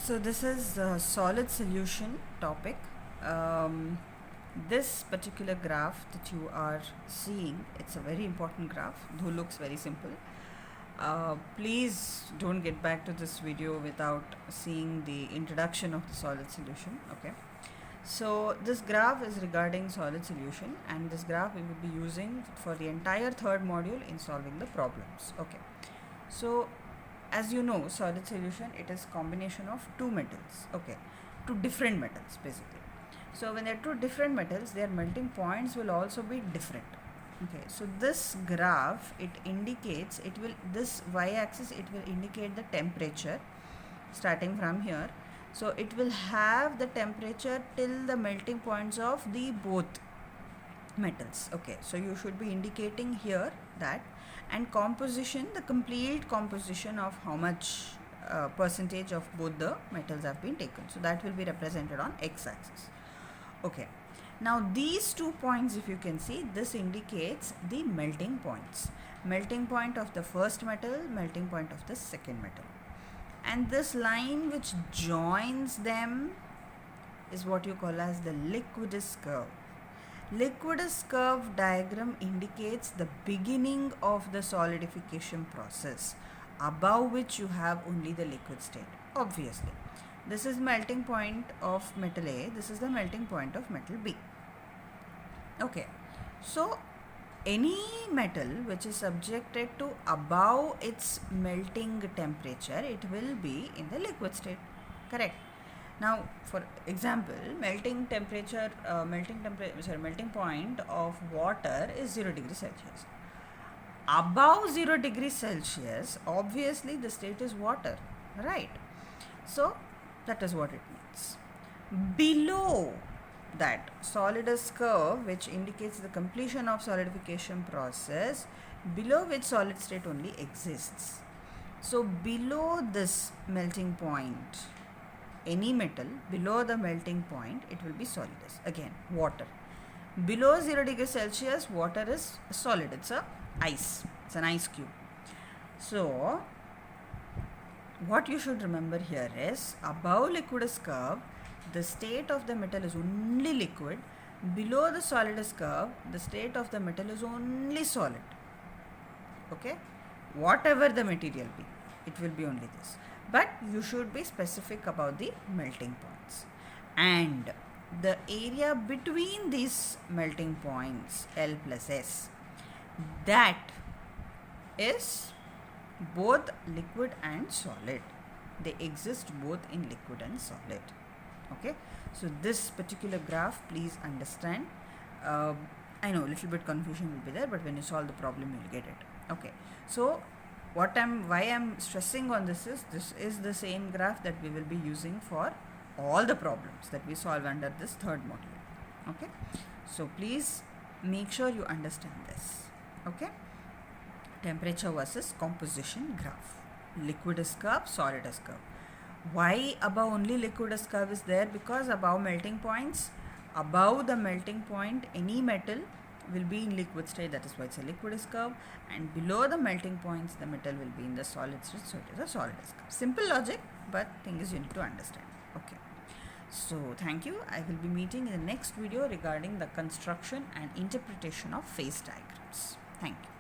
So this is a solid solution topic. Um, this particular graph that you are seeing, it's a very important graph, though looks very simple. Please don't get back to this video without seeing the introduction of the solid solution. Okay. So this graph is regarding solid solution, and this graph we will be using for the entire third module in solving the problems. Okay. So as you know, solid solution, it is combination of two metals. Okay, two different metals basically. So when there are two different metals, their melting points will also be different. Okay, so this graph, it indicates, this y-axis, it will indicate the temperature starting from here. So it will have the temperature till the melting points of the both metals. Okay, so you should be indicating here that, and composition, the complete composition of how much percentage of both the metals have been taken. So that will be represented on x-axis. Okay, now these 2 points, if you can see, this indicates the melting points. Melting point of the first metal, melting point of the second metal. And this line which joins them is what you call as the liquidus curve. Liquidus curve diagram indicates the beginning of the solidification process, above which you have only the liquid state. Obviously, this is melting point of metal A, this is the melting point of metal B. Okay, so any metal which is subjected to above its melting temperature, it will be in the liquid state. Correct. Now, for example, melting point of water is 0 degrees Celsius. Above 0 degrees Celsius, obviously the state is water, right? So that is what it means. Below that solidus curve, which indicates the completion of solidification process, below which solid state only exists. So below this melting point, any metal below the melting point, it will be solidus. Again, water. Below 0 degrees Celsius, water is solid. It's a ice. It's an ice cube. So what you should remember here is, above liquidus curve, the state of the metal is only liquid. Below the solidus curve, the state of the metal is only solid. Okay, whatever the material be, it will be only this. But you should be specific about the melting points, and the area between these melting points, L plus S, that is both liquid and solid. They exist both in liquid and solid. Okay, so this particular graph, please understand. I know a little bit confusion will be there, but when you solve the problem, you'll get it. Okay, so why I'm stressing on this is the same graph that we will be using for all the problems that we solve under this third module. Okay, so please make sure you understand this. Okay, temperature versus composition graph, liquidus curve, solidus curve. Why above only liquidus curve is there? Because above melting points, above the melting point, any metal will be in liquid state, that is why it's a liquidus curve, and below the melting points, the metal will be in the solid state, so it is a solidus curve. Simple logic, but thing is you need to understand. Okay, so thank you. I will be meeting in the next video regarding the construction and interpretation of phase diagrams. Thank you.